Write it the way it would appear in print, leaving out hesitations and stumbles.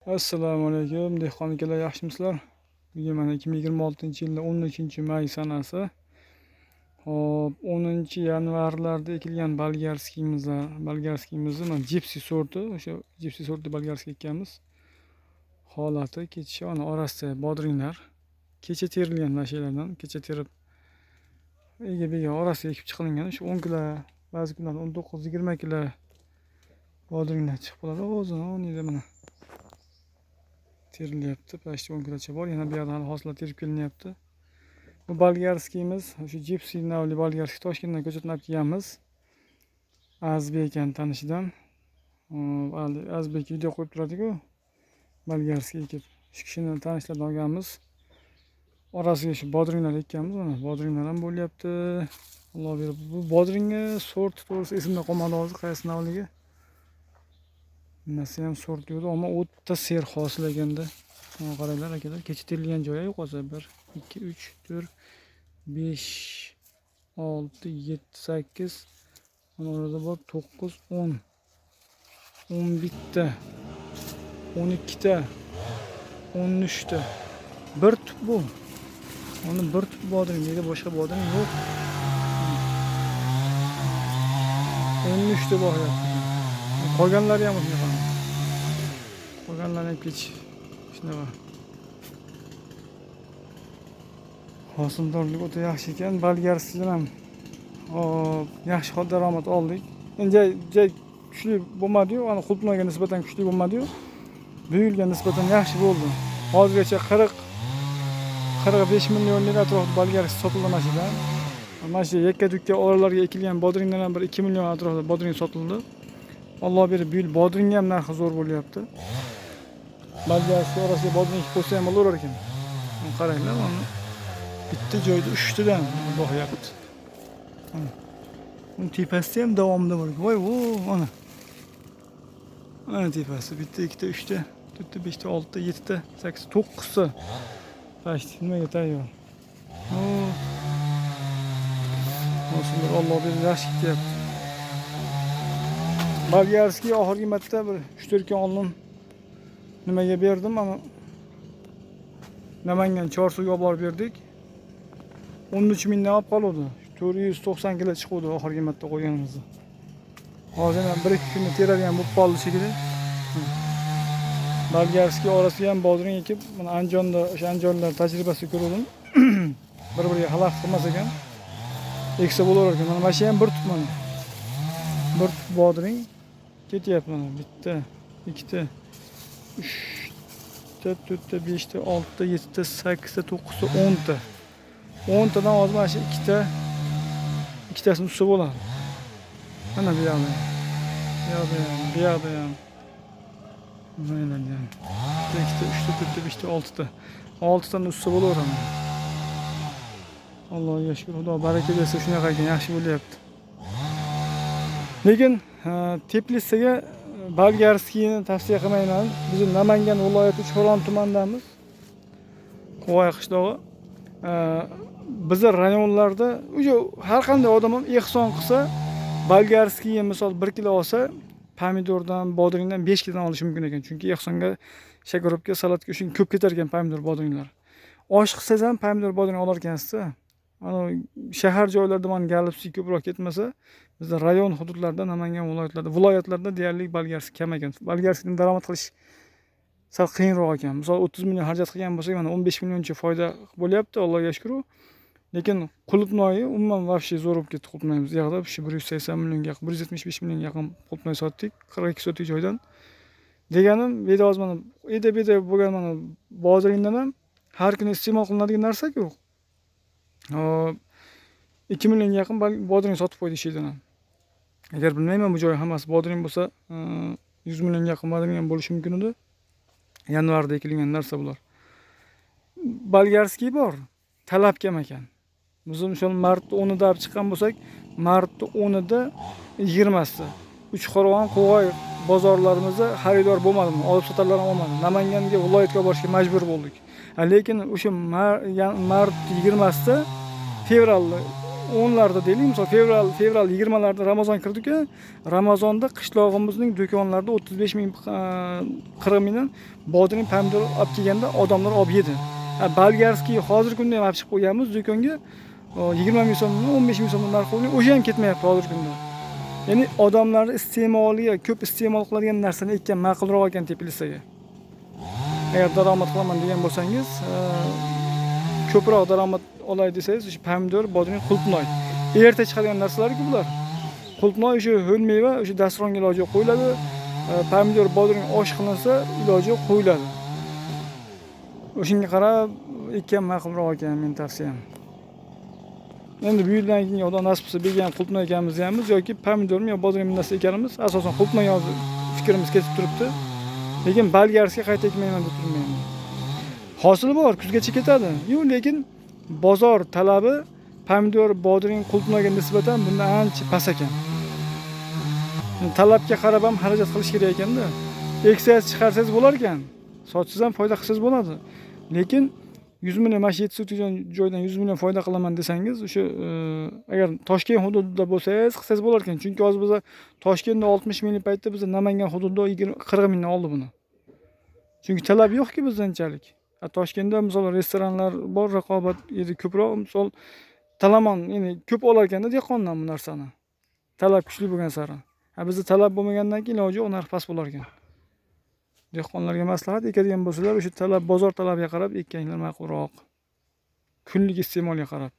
Assalomu alaykum dehqon akalar, yaxshimisizlar? Bugun mana 2026-yilning 13-may sanasi. Hop, 10-yanvarlarda ekilgan bolgarskiyimizni mana Gypsy sorti, o'sha Gypsy sorti bolgarskiy ekkanmiz. Holati ketishi ana orasida bodringlar. Kecha terilgan nashalardan, kecha terib ega orasiga ekib chiqilgan. Shu 10 kilo, ba'zi kunlarda 19-20 kilo bodringlar chiqib qoladi. O'zini o'ynaydi mana. Terilyapti, почти 10 kilocha bor. Yana bu yerdan hali hosillar terib kelinyapti. Bu bolgarskiyimiz, o'sha Gypsy navli bolgarskiy Toshkentdan ko'chatdan olib kelganmiz. Azbek ekan tanishidan. Azbek video qo'yib turadi-ku. Bolgarskiy ekib. Shu kishini tanishlardan olganmiz. Orasiga shu bodringlar ekkanmiz, mana bodringlar ham bo'lyapti. Alloh berib. Bu bodringga sort to'g'risi esimda qolmadi hozir, qaysi navligi. Nasi ham sort yo'q, ammo o'ta ser hosil ekanda. Mana qaranglar akalar, kecha terilgan joyi yo'qolsa 1 2 3 4 5 6 7 8 mana orada bor 9 10 11 ta 12 ta 13 ta bir tup bu. Onu bir tup bodring, nega boshqa bodring yo'q. 13 ta bo'lyapti. Qolganlari ham shunaqa. Qolganlari ham kech shunaqa. Hosildorlik o'ta yaxshi ekan. Bolgarskidan ham yaxshi daromad oldik. Endi kuchli bo'lmadi-yu, ana qulpnoga nisbatan kuchli bo'lmadi-yu. Bu yilga nisbatan yaxshi bo'ldi. Hozirgacha 45 millionlik atrofida bolgarskiy sotildi mashidan. Mana shu yakka-dukka oralarga ekilgan bodringdan ham bir 2 million atrofida bodring sotildi. Alloh berib, bu yil bodring ham narxi zo'r bo'lyapti. Bolgarskiy orasiga bodring qo'ysa ham bo'lar ekan. Qaranglar, mana bitta joyda 3 tadan bo'lyapti. Uni tepasida ham davomida bor. Voy, mana. Mana tepasi bitta, ikkita, 3 ta, 4 ta, 5 ta, 6 ta, 7 ta, 8 ta, 9 ta. Почти nimaga tayyor. Hosillar Alloh berib yaxshi ketyapti. Bolgarskiy oxirgi marta bir 3-4 kun oldin nimaga berdim, mana Namangan Chorsuvga olib borib berdik. 13 mingdan olib qoldi. 490 kilo chiqdi oxirgi marta qo'yganimizda. Hozir ham 1-2 kunda teradigan bo'lib qoldi shekilli. Bolgarskiy orasiga ham bodring ekib, mana Andijonda o'sha Andijonlar tajribasini ko'rdim. Bir-biriga xalaqit qilmas ekan. Eksa bo'lar ekan. Mana shu ham bir tup mana. Bir tup bodring ketyapti mana. Bitta, ikkita, 3 ta, 4 ta, 5 ta, 6 ta, 7 ta, 8 ta, 9 ta, 10 ta. 10 tadan hozir mana shu ikkitasini tutsa bo'ladi. Mana bu yerda. Bu yerda ham. Mana bu yerda. 2 ta, 3 ta, 4 ta, 5 ta, 6 ta. 6 tadan tutsa bo'laveradi. Allohga shukr, Xudo baraka bersa shunaqa ekan, yaxshi bo'lyapti. Lekin Teplitsaga bolgarskiyni tavsiya qilmayman. Biz Namangan viloyati Cho'ron tumanidamiz. Qo'y qishlog'i. Bizlar rayonlarda har qanday odam ham ehson qilsa, bolgarskiyni misol 1 kilo olsa, pomidordan, bodringdan 5 kilodan olish mumkin ekan. Chunki ehsonga, shakarobga, salatga uchun ko'p ketar ekan pomidor, bodringlar. Osh qilsangiz ham pomidor, bodring olar ekansiz-da. Ana shahar joylarda mana galipsi ko'proq ketmasa, bizda rayon hududlarda, Namangan viloyatlarda deyarli bolgarskiy kam ekan. Bolgarskiydan daromad qilish sal qiyinroq ekan. Misol 30 million xarajat qilgan bo'lsak, mana 15 millioncha foyda bo'lyapti, Allohga shukr. Lekin qulupnoyi umuman vobshe zo'r bo'lib ketdi qulupnoyimiz. Yoqda 180 millionga yaqin, 175 millionga yaqin qulupnoy sotdik, 42 sotdik joydan. Deganim, bu hozir mana eda bo'lgan mana bozoringdan ham har kuni iste'mol qilinadigan narsa-ku. 2 millionga yaqin bodring sotib qo'ydi ishdan ham. Agar bilmayman bu joy hammasi bodring bo'lsa, 100 millionga yaqin bodring ham bo'lishi mumkin edi. Yanvarda ekilgan narsa bular. Bolgarskiy bor, talab kam ekan. Biz o'sha mart 10'ida olib chiqqan bo'lsak, mart 10'ida 20'si. Uchqo'rg'on, Qo'g'ay bozorlarimizda xaridor bo'lmadi, olib sotarlar olmadi. Namanganga viloyatga borishga majbur bo'ldik. Lekin o'sha mart 20'sida fevral 10'larda deylik, misol fevral 20'larda Ramazon kirdi-ku, Ramazonda qishlog'imizning do'konlarida 35 ming 40 mingdan bodring pomidor olib kelganda odamlar olib yedi. Bolgarskiy hozirgi kunda ham olib chiqib qo'yganmiz do'konga. 20 ming so'mdan 15 ming so'mdan narx qo'ygan, o'sha ham ketmayapti hozirgi kunda. Ya'ni odamlarning iste'moliga, ko'p iste'mol qiladigan narsani ekkan ma'qulroq ekan Teplitsaga. Agar daromad qilaman degan bo'lsangiz, ko'proq daromad olay desangiz, o'sha pomidor, bodring, qulupnoy. Erta chiqadigan narsalar-ku bular. Qulupnoy o'sha ho'l meva, o'sha dasturxonga iloji yo'q qo'yiladi. Pomidor, bodring osh qilinsa, iloji yo'q qo'yiladi. O'shunga qarab ekkan ma'qulroq ekan men tavsiyam. Endi bu yildan keyin Xudo nasib qilsa bergan qulupnoy ekanimiz hammiz yoki pomidormi yo bodring narsa ekanimiz, asosan qulupnoy hozir fikrimiz ketib turibdi. Lekin bolgarskiy qayta ekmayman deb turmayman. Hosili bor, kuzgacha ketadi. Yo'q, lekin bozor talabi pomidor, bodring, qulupnoyga nisbatan bundan ancha past ekan. Talabga qarab ham xarajat qilish kerak ekanda. Eksangiz chiqarsangiz bo'lar ekan. Sotsangiz ham foyda qilsangiz bo'ladi. Lekin 100 million, mana 700 joydan 100 million foyda qilaman desangiz, o'sha agar Toshkent hududida bo'lsangiz, qilsangiz bo'lar ekan. Chunki hozir biz Toshkentda 60 minglik paytda biz Namangan hududida 40 mingdan oldi buni. Chunki talab yo'q-ku bizdanchalik. Toshkentda misol restoranlar bor, raqobat edi ko'proq. Misol Talamon, ya'ni ko'p olar ekanda dehqondan bu narsani. Talab kuchli bo'lgan sari. Bizda talab bo'lmagandan keyin iloji yo'q, narx past bo'lar ekan. Dehqonlarga maslahat, ekadigan bo'lsalar, o'sha talab, bozor talabiga qarab ekkanglar ma'qulroq. Kunlik iste'molga qarab.